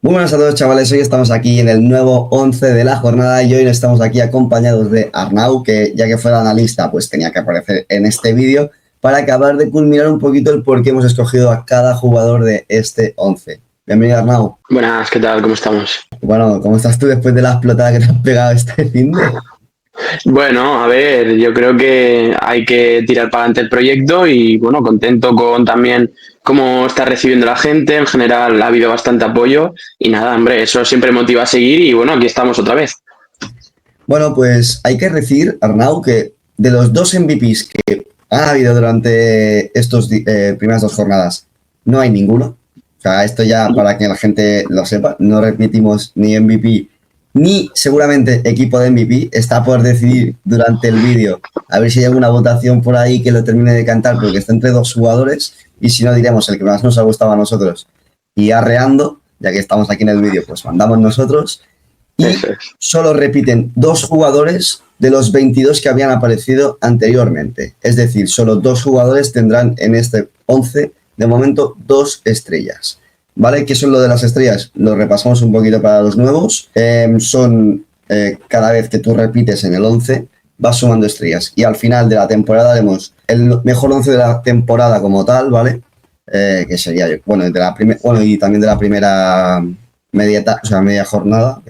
Muy buenas a todos, chavales. Hoy estamos aquí en el nuevo 11 de la jornada y hoy estamos aquí acompañados de Arnau, que ya que fue el analista, pues tenía que aparecer en este vídeo para acabar de culminar un poquito el por qué hemos escogido a cada jugador de este 11. Bienvenido, Arnau. Buenas, ¿qué tal? ¿Cómo estamos? Bueno, ¿cómo estás tú después de la explotada que te has pegado este finde? Bueno, a ver, yo creo que hay que tirar para adelante el proyecto y bueno, contento con también cómo está recibiendo la gente. En general ha habido bastante apoyo y nada, hombre, eso siempre motiva a seguir y bueno, aquí estamos otra vez. Bueno, pues hay que decir, Arnau, que de los dos MVPs que ha habido durante estos primeras dos jornadas, no hay ninguno. O sea, esto ya para que la gente lo sepa, no repetimos ni MVP ni seguramente equipo de MVP. Está por decidir durante el vídeo a ver si hay alguna votación por ahí que lo termine de cantar, porque está entre dos jugadores y si no diremos el que más nos ha gustado a nosotros y arreando, ya que estamos aquí en el vídeo, pues mandamos nosotros. Y solo repiten dos jugadores de los 22 que habían aparecido anteriormente. Es decir, solo dos jugadores tendrán en este 11, de momento, 2 estrellas. ¿Vale? ¿Qué son lo de las estrellas? Lo repasamos un poquito para los nuevos. Cada vez que tú repites en el 11, vas sumando estrellas. Y al final de la temporada haremos el mejor 11 de la temporada como tal, ¿vale? Que sería, bueno, y también de la primera media jornada,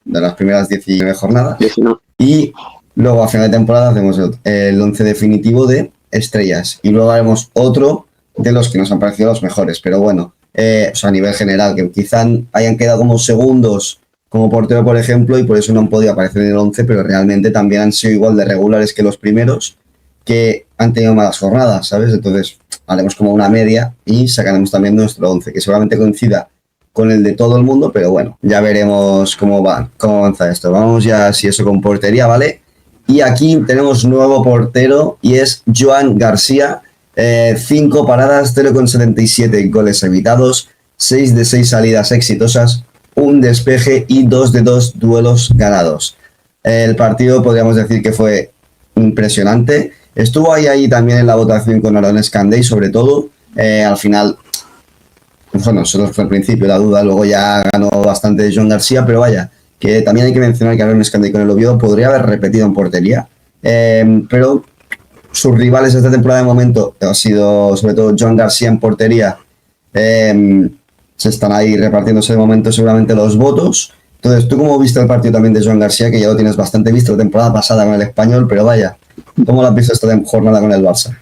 de las primeras 19 jornadas. 19. Y luego a final de temporada hacemos el 11 definitivo de estrellas. Y luego haremos otro de los que nos han parecido los mejores. Pero bueno, a nivel general, que quizá hayan quedado como segundos como portero, por ejemplo, y por eso no han podido aparecer en el 11, pero realmente también han sido igual de regulares que los primeros, que han tenido malas jornadas, ¿sabes? Entonces haremos como una media y sacaremos también nuestro 11, que seguramente coincida con el de todo el mundo, pero bueno, ya veremos cómo avanza esto. Vamos ya, si eso, con portería, ¿vale? Y aquí tenemos nuevo portero y es Joan García. 5 paradas, 0,77 goles evitados, 6 de 6 salidas exitosas, un despeje y 2 de 2 duelos ganados. El partido podríamos decir que fue impresionante. Estuvo ahí también en la votación con Aaron Scandey, sobre todo. Al final, bueno, solo fue al principio la duda, luego ya ganó bastante Joan García, pero vaya, que también hay que mencionar que Aaron Scandey con el Oviedo podría haber repetido en portería, pero sus rivales esta temporada de momento ha sido sobre todo Joan García en portería. Se están ahí repartiéndose de momento seguramente los votos. Entonces, ¿tú cómo viste el partido también de Joan García, que ya lo tienes bastante visto la temporada pasada con el Español, pero vaya, ¿cómo lo has visto esta jornada con el Barça?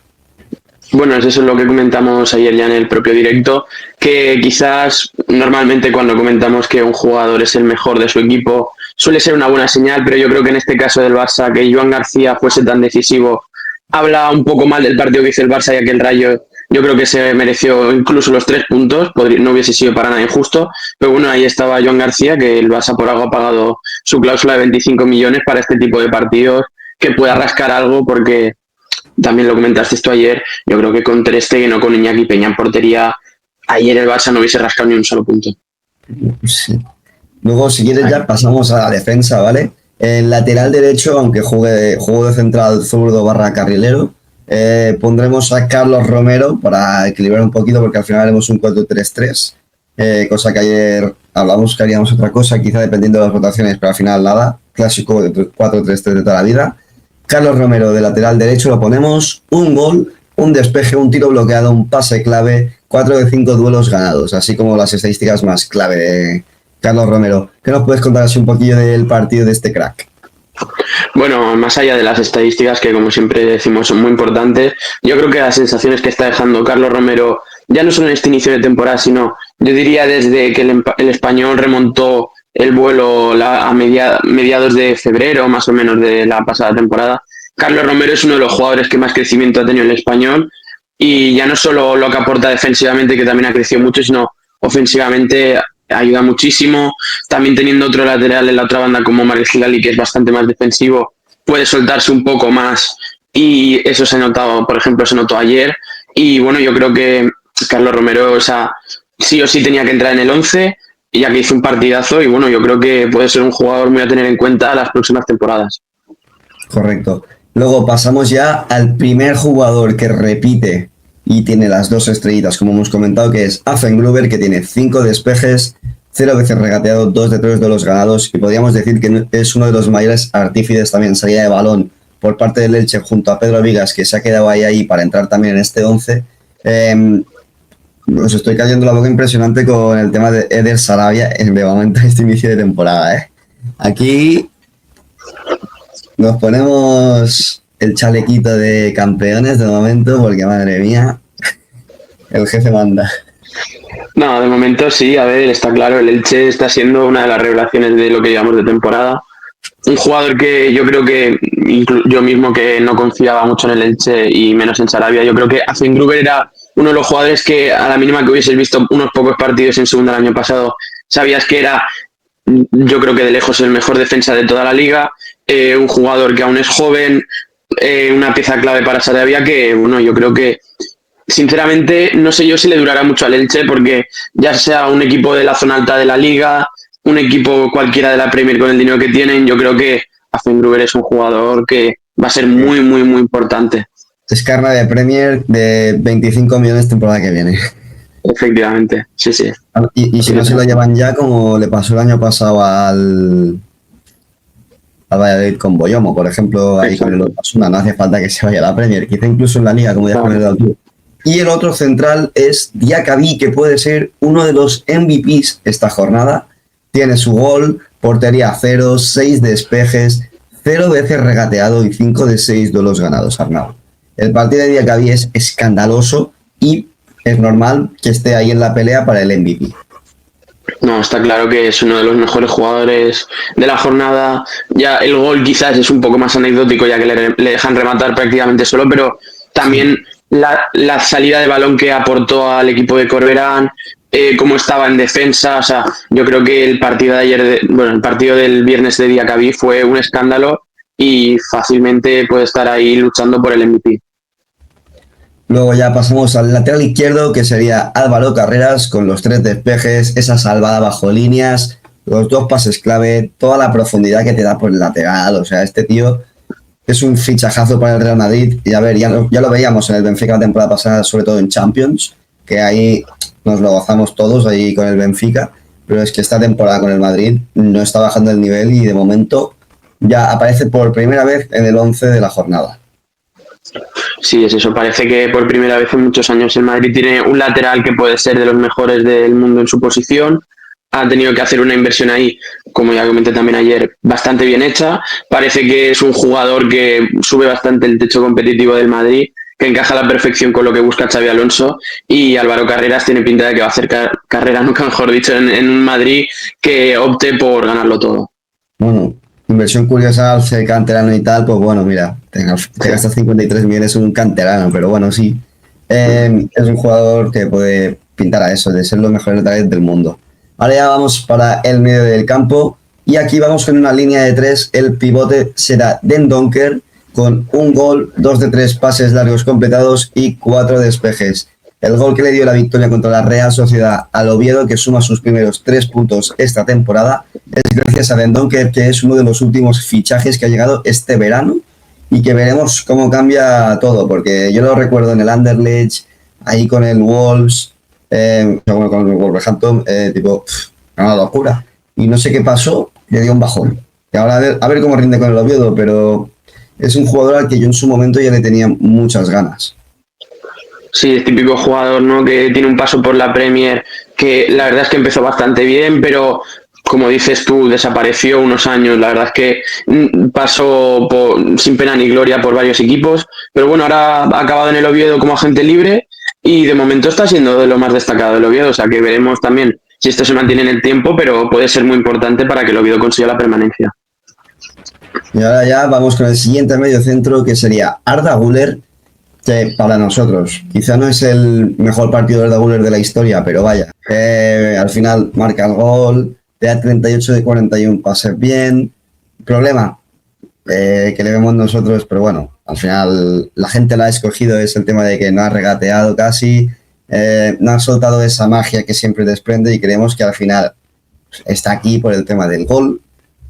Bueno, eso es lo que comentamos ayer ya en el propio directo, que quizás normalmente cuando comentamos que un jugador es el mejor de su equipo suele ser una buena señal, pero yo creo que en este caso del Barça, que Joan García fuese tan decisivo, habla un poco mal del partido que hizo el Barça, ya que el Rayo yo creo que se mereció incluso los 3 puntos, no hubiese sido para nada injusto, pero bueno, ahí estaba Joan García, que el Barça por algo ha pagado su cláusula de 25 millones para este tipo de partidos, que pueda rascar algo, porque también lo comentaste esto ayer, yo creo que con Ter Stegen o con Iñaki Peña en portería, ayer el Barça no hubiese rascado ni un solo punto. Sí. Luego, si quieres, ya pasamos a la defensa, ¿vale? El lateral derecho, aunque juego de central zurdo / carrilero, pondremos a Carlos Romero para equilibrar un poquito, porque al final haremos un 4-3-3, cosa que ayer hablamos que haríamos otra cosa, quizá dependiendo de las votaciones, pero al final nada, clásico 4-3-3 de toda la vida. Carlos Romero de lateral derecho lo ponemos, un gol, un despeje, un tiro bloqueado, un pase clave, 4 de 5 duelos ganados, así como las estadísticas más clave de Carlos Romero. ¿Qué nos puedes contar así un poquillo del partido de este crack? Bueno, más allá de las estadísticas, que como siempre decimos son muy importantes, yo creo que las sensaciones que está dejando Carlos Romero, ya no solo en este inicio de temporada, sino yo diría desde que el Español remontó el vuelo a mediados de febrero, más o menos, de la pasada temporada. Carlos Romero es uno de los jugadores que más crecimiento ha tenido el Español, y ya no solo lo que aporta defensivamente, que también ha crecido mucho, sino ofensivamente ayuda muchísimo. También teniendo otro lateral en la otra banda como Marek Hilali, que es bastante más defensivo, puede soltarse un poco más, y eso se ha notado, por ejemplo, se notó ayer. Y bueno, yo creo que Carlos Romero, o sea, sí o sí tenía que entrar en el 11, ya que hizo un partidazo, y bueno, yo creo que puede ser un jugador muy a tener en cuenta las próximas temporadas. Correcto. Luego pasamos ya al primer jugador que repite y tiene las 2 estrellitas, como hemos comentado, que es Affengruber, que tiene 5 despejes, 0 veces regateado, 2 de 3 de los ganados, y podríamos decir que es uno de los mayores artífices también en salida de balón por parte del Elche junto a Pedro Vigas, que se ha quedado ahí para entrar también en este 11. Os estoy cayendo la boca impresionante con el tema de Eder Sarabia en de momento este inicio de temporada. Aquí nos ponemos el chalequito de campeones de momento, porque madre mía, el jefe manda. No, de momento sí, a ver, está claro, el Elche está siendo una de las revelaciones de lo que llevamos de temporada. Un jugador que yo creo que, yo mismo que no confiaba mucho en el Elche y menos en Sarabia, yo creo que Gruber era uno de los jugadores que a la mínima que hubieses visto unos pocos partidos en segunda el año pasado, sabías que era, yo creo que de lejos el mejor defensa de toda la liga, un jugador que aún es joven, una pieza clave para Sarabia que, bueno, yo creo que sinceramente no sé yo si le durará mucho al Elche, porque ya sea un equipo de la zona alta de la liga, un equipo cualquiera de la Premier con el dinero que tienen, yo creo que Gruber es un jugador que va a ser muy, muy, muy importante. Es carne de Premier de 25 millones temporada que viene. Efectivamente, sí, sí. Y si no se lo llevan ya, como le pasó el año pasado al Valladolid con Boyomo, por ejemplo, ahí con el Osasuna, no hace falta que se vaya a la Premier, quizá incluso en la Liga, como ya con el Altur. Y el otro central es Diakaby, que puede ser uno de los MVPs esta jornada. Tiene su gol, portería 0, 6 despejes, 0 veces regateado y 5 de 6 duelos ganados, Arnau. El partido de Diakaby es escandaloso y es normal que esté ahí en la pelea para el MVP. No, está claro que es uno de los mejores jugadores de la jornada. Ya el gol quizás es un poco más anecdótico, ya que le dejan rematar prácticamente solo, pero también la salida de balón que aportó al equipo de Corberán, cómo estaba en defensa. O sea, yo creo que el partido de ayer, el partido del viernes de Diakaby fue un escándalo y fácilmente puede estar ahí luchando por el MVP. Luego ya pasamos al lateral izquierdo, que sería Álvaro Carreras, con los 3 despejes, esa salvada bajo líneas, los 2 pases clave, toda la profundidad que te da por el lateral. O sea, este tío es un fichajazo para el Real Madrid. Y a ver, ya lo veíamos en el Benfica la temporada pasada, sobre todo en Champions, que ahí nos lo gozamos todos ahí con el Benfica, pero es que esta temporada con el Madrid no está bajando el nivel y de momento ya aparece por primera vez en el 11 de la jornada. Sí, es eso. Parece que por primera vez en muchos años el Madrid tiene un lateral que puede ser de los mejores del mundo en su posición. Ha tenido que hacer una inversión ahí, como ya comenté también ayer, bastante bien hecha. Parece que es un jugador que sube bastante el techo competitivo del Madrid, que encaja a la perfección con lo que busca Xabi Alonso, y Álvaro Carreras tiene pinta de que va a hacer carrera, nunca mejor dicho, en un Madrid que opte por ganarlo todo. Bueno, inversión curiosa al ser canterano y tal, pues bueno, mira, te gastas 53 millones en un canterano, pero bueno, sí. Es un jugador que puede pintar a eso, de ser los mejores laterales del mundo. Ahora ya vamos para el medio del campo y aquí vamos con una línea de 3. El pivote será Dendoncker con un gol, 2 de 3 pases largos completados y 4 despejes. El gol que le dio la victoria contra la Real Sociedad al Oviedo, que suma sus primeros 3 puntos esta temporada, es gracias a Dendoncker, que es uno de los últimos fichajes que ha llegado este verano y que veremos cómo cambia todo, porque yo lo recuerdo en el Anderlecht, ahí con el Wolves, con el Wolverhampton, una locura. Y no sé qué pasó, le dio un bajón. Y ahora a ver cómo rinde con el Oviedo, pero es un jugador al que yo en su momento ya le tenía muchas ganas. Sí, es típico jugador, ¿no?, que tiene un paso por la Premier, que la verdad es que empezó bastante bien, pero como dices tú, desapareció unos años. La verdad es que pasó sin pena ni gloria por varios equipos, pero bueno, ahora ha acabado en el Oviedo como agente libre y de momento está siendo de lo más destacado del Oviedo. O sea que veremos también si esto se mantiene en el tiempo, pero puede ser muy importante para que el Oviedo consiga la permanencia. Y ahora ya vamos con el siguiente medio centro, que sería Arda Güler, que para nosotros quizá no es el mejor partido de Arda Güler de la historia, pero vaya, al final marca el gol, te da 38 de 41 pases bien. Problema que le vemos nosotros, pero bueno, al final la gente la ha escogido, es el tema de que no ha regateado casi, no ha soltado esa magia que siempre desprende, y creemos que al final está aquí por el tema del gol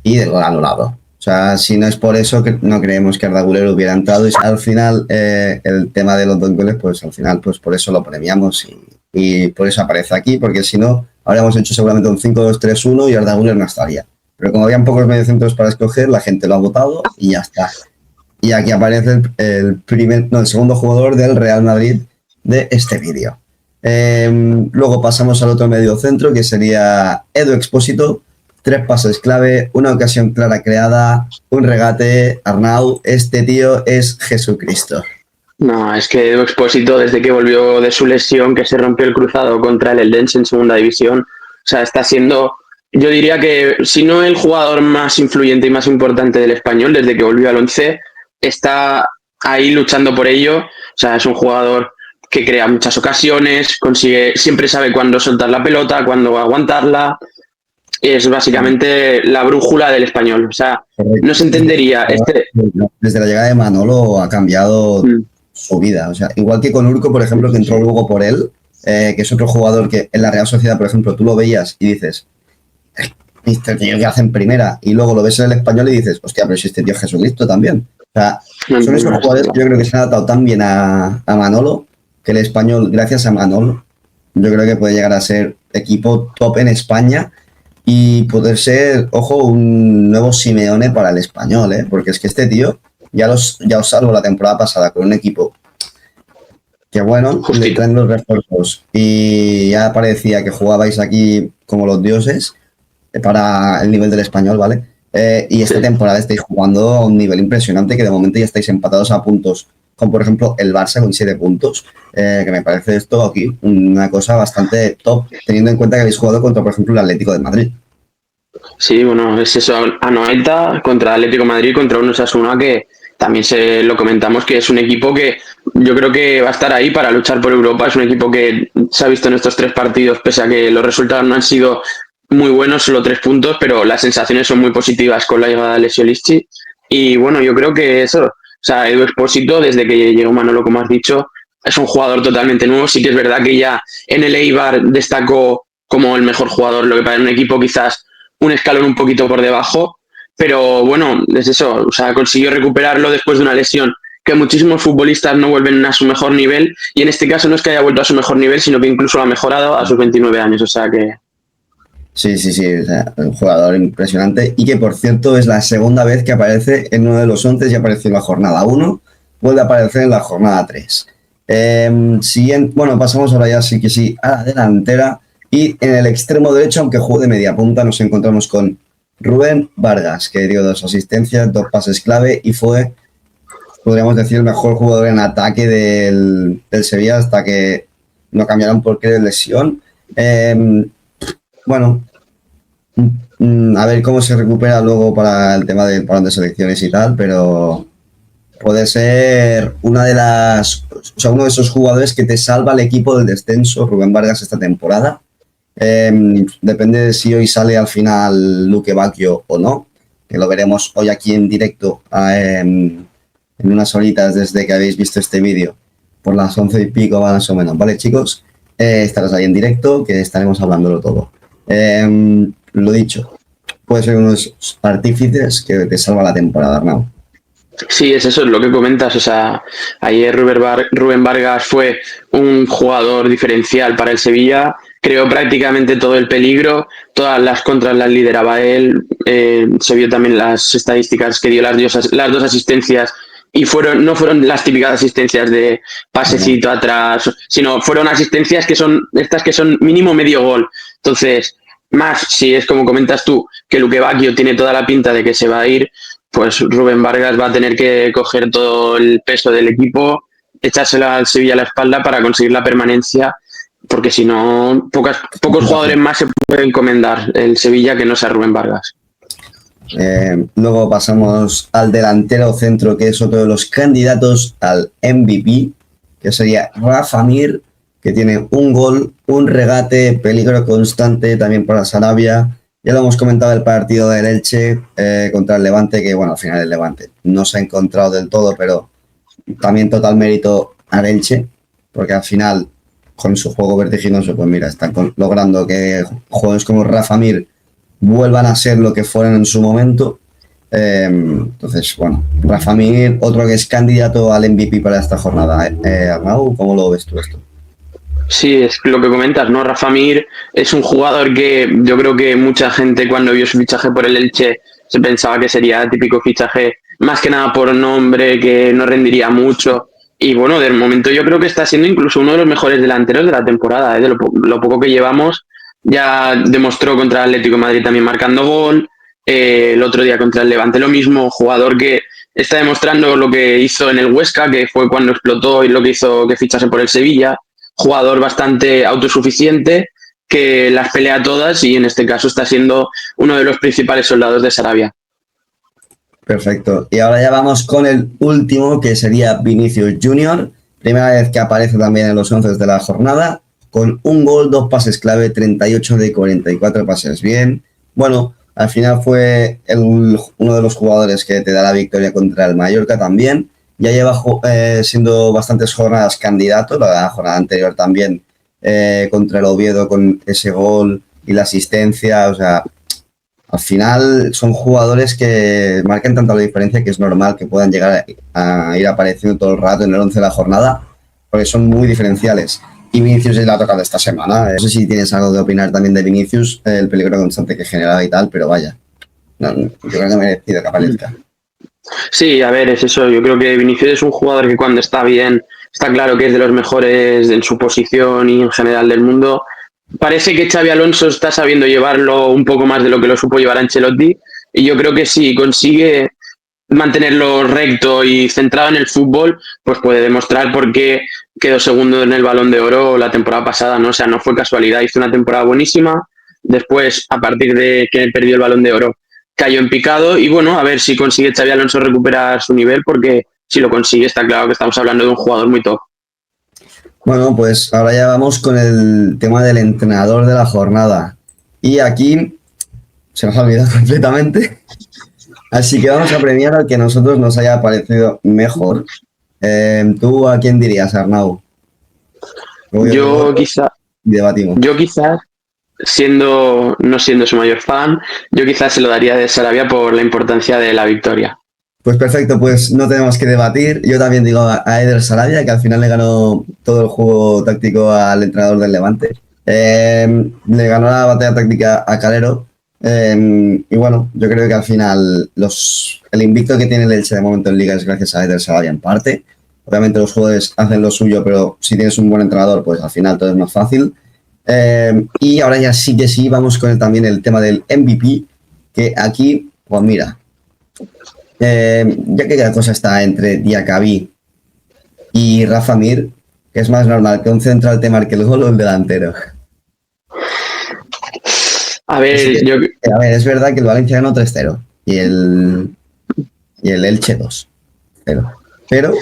y del gol anulado. O sea, si no es por eso, que no creemos que Arda Güler hubiera entrado, y al final el tema de los 2 goles, pues al final pues por eso lo premiamos y y por eso aparece aquí, porque si no, habríamos hecho seguramente un 5-2-3-1 y Arda Güler no estaría. Pero como habían pocos mediocentros para escoger, la gente lo ha votado y ya está. Y aquí aparece el segundo jugador del Real Madrid de este vídeo. Luego pasamos al otro mediocentro, que sería Edu Expósito. 3 pases clave, una ocasión clara creada, un regate. Arnau, este tío es Jesucristo. No, es que Edu Expósito, desde que volvió de su lesión, que se rompió el cruzado contra el Eldense en segunda división, o sea, está siendo, yo diría que, si no el jugador más influyente y más importante del Español, desde que volvió al once, está ahí luchando por ello. O sea, es un jugador que crea muchas ocasiones, siempre sabe cuándo soltar la pelota, cuándo aguantarla. Es básicamente la brújula del Español. O sea, no se entendería. Desde la llegada de Manolo ha cambiado su vida. O sea, igual que con Urco, por ejemplo, que entró luego por él, que es otro jugador que en la Real Sociedad, por ejemplo, tú lo veías y dices, este tío que hace en primera, y luego lo ves en el Español y dices, hostia, pero si este tío es Jesucristo también. O sea, son esos jugadores que yo creo que se han adaptado tan bien a Manolo, que el Español, gracias a Manolo, yo creo que puede llegar a ser equipo top en España y poder ser, ojo, un nuevo Simeone para el Español, ¿eh? Porque es que este tío ya os salvo la temporada pasada con un equipo que, bueno, le traen los refuerzos y ya parecía que jugabais aquí como los dioses para el nivel del Español, ¿vale? Y esta temporada estáis jugando a un nivel impresionante, que de momento ya estáis empatados a puntos, como por ejemplo el Barça con 7 puntos, que me parece esto aquí una cosa bastante top, teniendo en cuenta que habéis jugado contra, por ejemplo, el Atlético de Madrid. Sí, bueno, es eso, Anoeta contra Atlético de Madrid, contra un Osasuna que también lo comentamos, que es un equipo que yo creo que va a estar ahí para luchar por Europa. Es un equipo que se ha visto en estos 3 partidos, pese a que los resultados no han sido muy buenos, solo 3 puntos, pero las sensaciones son muy positivas con la llegada de Alessio Lisci. Y bueno, yo creo que eso, o sea, Edu Expósito, desde que llegó Manolo, como has dicho, es un jugador totalmente nuevo. Sí que es verdad que ya en el Eibar destacó como el mejor jugador, lo que para un equipo quizás un escalón un poquito por debajo, pero bueno, es eso, o sea, consiguió recuperarlo después de una lesión que muchísimos futbolistas no vuelven a su mejor nivel, y en este caso no es que haya vuelto a su mejor nivel, sino que incluso lo ha mejorado a sus 29 años, o sea que... Sí, o sea, un jugador impresionante y que, por cierto, es la segunda vez que aparece en uno de los 11. Ya apareció en la jornada 1, vuelve a aparecer en la jornada 3. Bueno, pasamos ahora ya sí que sí a la delantera, y en el extremo derecho, aunque juegue de media punta, nos encontramos con Rubén Vargas, que dio 2 asistencias, 2 pases clave y fue, podríamos decir, el mejor jugador en ataque del Sevilla hasta que no cambiaron por qué de lesión. Bueno, a ver cómo se recupera luego para el tema del parón de selecciones y tal, pero puede ser uno de esos jugadores que te salva al equipo del descenso, Rubén Vargas, esta temporada. Depende de si hoy sale al final Luque Bacchio o no, que lo veremos hoy aquí en directo en unas horitas desde que habéis visto este vídeo, por las 11 y pico más o menos, ¿vale, chicos? Estarás ahí en directo, que estaremos hablándolo todo. Lo dicho, puede ser unos artífices que te salva la temporada, Arnau. Sí, es eso, es lo que comentas. O sea, ayer Rubén Vargas fue un jugador diferencial para el Sevilla, creó prácticamente todo el peligro, todas las contras las lideraba él. Se vio también las estadísticas que dio las 2 asistencias, y no fueron las típicas asistencias de pasecito atrás, sino fueron asistencias que son mínimo medio gol. Entonces, más si es como comentas tú, que Luque Bacchio tiene toda la pinta de que se va a ir, pues Rubén Vargas va a tener que coger todo el peso del equipo, echárselo al Sevilla a la espalda para conseguir la permanencia, porque si no, pocos jugadores más se pueden encomendar el Sevilla que no sea Rubén Vargas. Luego pasamos al delantero centro, que es otro de los candidatos al MVP, que sería Rafa Mir, que tiene un gol, un regate, peligro constante también para Sarabia. Ya lo hemos comentado el partido del Elche contra el Levante, que bueno, al final el Levante no se ha encontrado del todo, pero también total mérito al Elche, porque al final, con su juego vertiginoso, pues mira, están logrando que jugadores como Rafa Mir vuelvan a ser lo que fueron en su momento. Entonces, bueno, Rafa Mir, otro que es candidato al MVP para esta jornada. Arnau, ¿cómo lo ves tú esto? Sí, es lo que comentas, ¿no? Rafa Mir es un jugador que yo creo que mucha gente cuando vio su fichaje por el Elche se pensaba que sería típico fichaje, más que nada por nombre, que no rendiría mucho. Y bueno, de momento yo creo que está siendo incluso uno de los mejores delanteros de la temporada, ¿eh? De lo poco que llevamos. Ya demostró contra el Atlético de Madrid también marcando gol. El otro día contra el Levante lo mismo, jugador que está demostrando lo que hizo en el Huesca, que fue cuando explotó, y lo que hizo que fichase por el Sevilla. Jugador bastante autosuficiente que las pelea todas y en este caso está siendo uno de los principales soldados de Sarabia. Perfecto. Y ahora ya vamos con el último, que sería Vinicius Junior. Primera vez que aparece también en los 11 de la jornada, con un gol, 2 pases clave, 38 de 44 pases. Bien. Bueno, al final fue uno de los jugadores que te da la victoria contra el Mallorca también. Ya lleva siendo bastantes jornadas candidato, la jornada anterior también contra el Oviedo con ese gol y la asistencia. O sea, al final son jugadores que marcan tanta la diferencia que es normal que puedan llegar a ir apareciendo todo el rato en el 11 de la jornada, porque son muy diferenciales. Y Vinicius le ha tocado esta semana. No sé si tienes algo que opinar también de Vinicius, el peligro constante que genera y tal, pero vaya, no, yo creo que merecido que aparezca. Sí, a ver, es eso. Yo creo que Vinicius es un jugador que cuando está bien, está claro que es de los mejores en su posición y en general del mundo. Parece que Xavi Alonso está sabiendo llevarlo un poco más de lo que lo supo llevar Ancelotti y yo creo que si consigue mantenerlo recto y centrado en el fútbol, pues puede demostrar por qué quedó segundo en el Balón de Oro la temporada pasada, ¿no? O sea, no fue casualidad, hizo una temporada buenísima, después, a partir de que perdió el Balón de Oro, cayó en picado y bueno, a ver si consigue Xavi Alonso recuperar su nivel, porque si lo consigue está claro que estamos hablando de un jugador muy top. Bueno, pues ahora ya vamos con el tema del entrenador de la jornada. Y aquí se nos ha olvidado completamente. Así que vamos a premiar al que a nosotros nos haya parecido mejor. ¿Tú a quién dirías, Arnau? Yo quizá, debatimos. yo quizás, no siendo su mayor fan, yo quizás se lo daría de Sarabia por la importancia de la victoria. Pues perfecto, pues no tenemos que debatir. Yo también digo a Eder Sarabia, que al final le ganó todo el juego táctico al entrenador del Levante. Le ganó la batalla táctica a Calero. Y bueno, yo creo que al final el invicto que tiene el Elche de momento en Liga es gracias a Eder Sarabia en parte. Obviamente los jugadores hacen lo suyo, pero si tienes un buen entrenador, pues al final todo es más fácil. Y ahora ya sí que sí, vamos con también el tema del MVP, que aquí, pues mira, ya que la cosa está entre Diacabí y Rafa Mir, que es más normal que un central te marque el gol o el delantero. A ver, es verdad que el Valencia ganó 3-0 y el Elche 2-0. Pero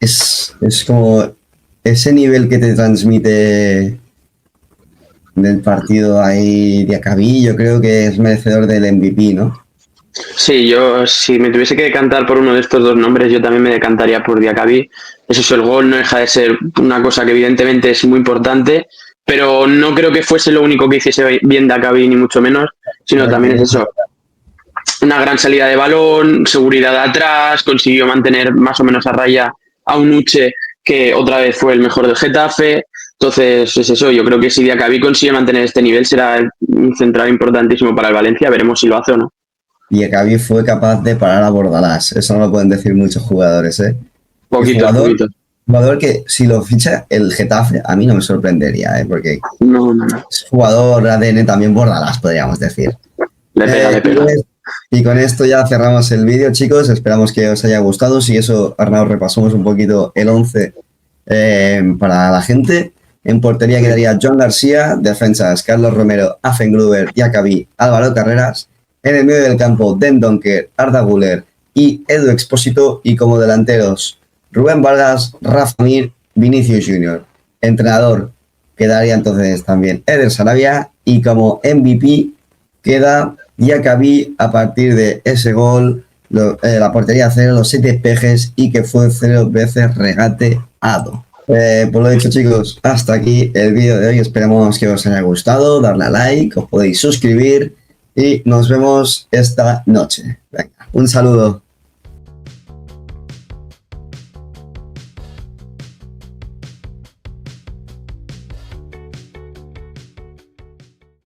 es como ese nivel que te transmite del partido ahí Diacabí, yo creo que es merecedor del MVP, ¿no? Sí, yo si me tuviese que decantar por uno de estos dos nombres, yo también me decantaría por Diacabí. Eso, el gol no deja de ser una cosa que evidentemente es muy importante, pero no creo que fuese lo único que hiciese bien Diacabí, ni mucho menos, sino también es eso. Una gran salida de balón, seguridad de atrás, consiguió mantener más o menos a raya a un Uche que otra vez fue el mejor del Getafe. Entonces, es eso, yo creo que si Diacabí consigue mantener este nivel será un central importantísimo para el Valencia, veremos si lo hace o no. Diacabí fue capaz de parar a Bordalás, eso no lo pueden decir muchos jugadores, ¿eh? Poquito. Jugador que si lo ficha el Getafe, a mí no me sorprendería, ¿eh? Porque no. Es jugador ADN también Bordalás, podríamos decir. Le pega. Y con esto ya cerramos el vídeo, chicos. Esperamos que os haya gustado. Si eso, Arnau, repasamos un poquito el 11 para la gente. En portería quedaría John García, defensas Carlos Romero, Affengruber, Diacabí, Álvaro Carreras. En el medio del campo, Den Donker, Arda Güler y Edu Expósito. Y como delanteros, Rubén Vargas, Rafa Mir, Vinicius Junior. Entrenador quedaría entonces también Eder Sarabia. Y como MVP queda Diacabí a partir de ese gol, la portería cero, los 7 pejes y que fue 0 veces regateado. Por lo dicho, chicos, hasta aquí el vídeo de hoy. Esperemos que os haya gustado. Darle a like, os podéis suscribir y nos vemos esta noche. Venga, un saludo.